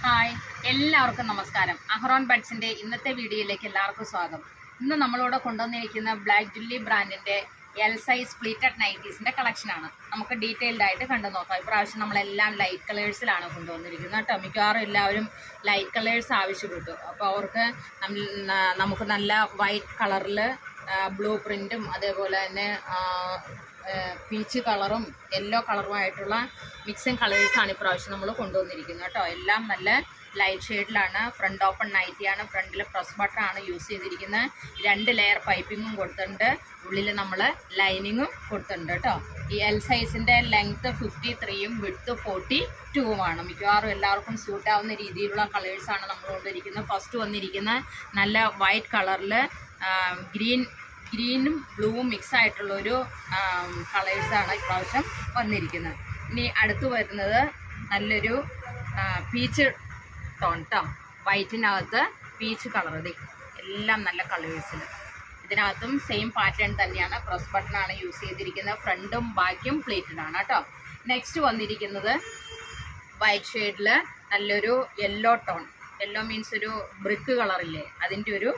Hi, എല്ലാവർക്കും നമസ്കാരം. അഹ്റോൺ ബഡ്സിൻ്റെ ഇന്നത്തെ വീഡിയോയിലേക്ക് എല്ലാവർക്കും സ്വാഗതം. ഇന്ന് നമ്മളോട് കൊണ്ടുവന്നിരിക്കുന്ന ബ്ലാക്ക് ജുല്ലി ബ്രാൻഡിൻ്റെ എൽ സൈസ് പ്ലീറ്റഡ് നൈറ്റീസിൻ്റെ കളക്ഷനാണ്. നമുക്ക് ഡീറ്റെയിൽഡ് ആയിട്ട് കണ്ടു നോക്കാം. ഇപ്രാവശ്യം നമ്മളെല്ലാം ലൈറ്റ് കളേഴ്സിലാണ് കൊണ്ടുവന്നിരിക്കുന്നത് കേട്ടോ. മിക്കവാറും എല്ലാവരും ലൈറ്റ് കളേഴ്സ് ആവശ്യപ്പെട്ടു. അപ്പോൾ അവർക്ക് നമുക്ക് നല്ല വൈറ്റ് കളറിൽ ബ്ലൂ പ്രിൻറ്റും അതേപോലെ തന്നെ പീച്ച് കളറും യെല്ലോ കളറുമായിട്ടുള്ള മിക്സിങ് കളേഴ്സാണ് ഇപ്രാവശ്യം നമ്മൾ കൊണ്ടുവന്നിരിക്കുന്നത് കേട്ടോ. എല്ലാം നല്ല ലൈറ്റ് ഷെയ്ഡിലാണ്. ഫ്രണ്ട് ഓപ്പൺ നൈറ്റിയാണ്. ഫ്രണ്ടിൽ പ്രസ് ബട്ടണാണ് യൂസ് ചെയ്തിരിക്കുന്നത്. 2 ലെയർ പൈപ്പിങ്ങും കൊടുത്തിട്ടുണ്ട്. ഉള്ളിൽ നമ്മൾ ലൈനിങ്ങും കൊടുത്തിട്ടുണ്ട് കേട്ടോ. ഈ എൽ സൈസിൻ്റെ ലെങ്ത്ത് 53യും വിഡ്ത്ത് 42വുമാണ്. മിക്കവാറും എല്ലാവർക്കും സ്യൂട്ടാവുന്ന രീതിയിലുള്ള കളേഴ്സാണ് നമ്മൾ കൊണ്ടിരിക്കുന്നത്. ഫസ്റ്റ് വന്നിരിക്കുന്ന നല്ല വൈറ്റ് കളറിൽ ഗ്രീനും ബ്ലൂവും മിക്സ് ആയിട്ടുള്ളൊരു കളേഴ്സാണ് ഇപ്രാവശ്യം വന്നിരിക്കുന്നത്. ഇനി അടുത്ത് വരുന്നത് നല്ലൊരു പീച്ച് ടോൺ കേട്ടോ. വൈറ്റിനകത്ത് പീച്ച് കളർ. എല്ലാം നല്ല കളേഴ്സിൽ. ഇതിനകത്തും സെയിം പാറ്റേൺ തന്നെയാണ്. പ്രസ് ബട്ടണാണ് യൂസ് ചെയ്തിരിക്കുന്നത്. ഫ്രണ്ടും ബാക്കും പ്ലേറ്റഡാണ് കേട്ടോ. നെക്സ്റ്റ് വന്നിരിക്കുന്നത് വൈറ്റ് ഷെയ്ഡിൽ നല്ലൊരു യെല്ലോ ടോൺ. യെല്ലോ മീൻസ് ഒരു ബ്രിക്ക് കളറില്ലേ, അതിൻ്റെ ഒരു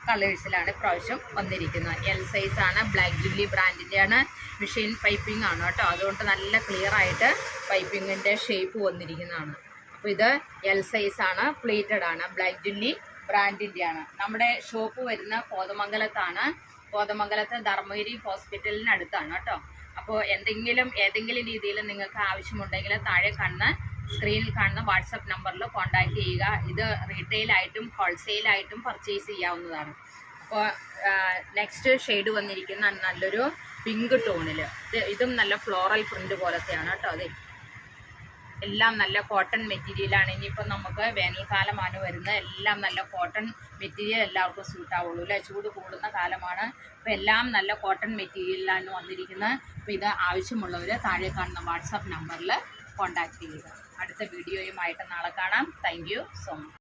കളേഴ്സിലാണ് ഇപ്രാവശ്യം വന്നിരിക്കുന്നത്. എൽ സൈസാണ്. ബ്ലാക്ക് ജുല്ലി ബ്രാൻഡിൻ്റെയാണ്. മെഷീൻ പൈപ്പിംഗ് ആണ് കേട്ടോ. അതുകൊണ്ട് നല്ല ക്ലിയർ ആയിട്ട് പൈപ്പിങ്ങിൻ്റെ ഷേപ്പ് വന്നിരിക്കുന്നതാണ്. അപ്പോൾ ഇത് എൽ സൈസാണ്. പ്ലേറ്റഡ് ആണ്. ബ്ലാക്ക് ജുല്ലി ബ്രാൻഡിൻ്റെയാണ്. നമ്മുടെ ഷോപ്പ് വരുന്ന കോതമംഗലത്താണ്. കോതമംഗലത്ത് ധർമ്മഗിരി ഹോസ്പിറ്റലിനടുത്താണ് കേട്ടോ. അപ്പോൾ ഏതെങ്കിലും രീതിയിൽ നിങ്ങൾക്ക് ആവശ്യമുണ്ടെങ്കിൽ താഴെ കാണുന്ന സ്ക്രീനിൽ കാണുന്ന വാട്സപ്പ് നമ്പറിൽ കോൺടാക്റ്റ് ചെയ്യുക. ഇത് റീറ്റെയിലായിട്ടും ഹോൾസെയിലായിട്ടും പർച്ചേസ് ചെയ്യാവുന്നതാണ്. അപ്പോൾ നെക്സ്റ്റ് ഷെയ്ഡ് വന്നിരിക്കുന്ന നല്ലൊരു പിങ്ക് ടോണിൽ. ഇതും നല്ല ഫ്ലോറൽ പ്രിൻ്റ് പോലത്തെയാണ് കേട്ടോ. എല്ലാം നല്ല കോട്ടൺ മെറ്റീരിയലാണ്. ഇനിയിപ്പോൾ നമുക്ക് വേനൽക്കാലമാണ് വരുന്നത്. എല്ലാം നല്ല കോട്ടൺ മെറ്റീരിയൽ എല്ലാവർക്കും സ്യൂട്ടാവുള്ളൂ അല്ലേ. ചൂട് കൂടുന്ന കാലമാണ്. അപ്പോൾ എല്ലാം നല്ല കോട്ടൺ മെറ്റീരിയലിലാണ് വന്നിരിക്കുന്നത്. അപ്പോൾ ഇത് ആവശ്യമുള്ളവർ താഴെ കാണുന്ന വാട്സാപ്പ് നമ്പറിൽ കോൺടാക്റ്റ് ചെയ്യുക. അടുത്ത വീഡിയോയുമായിട്ട് നാളെ കാണാം. Thank you so much.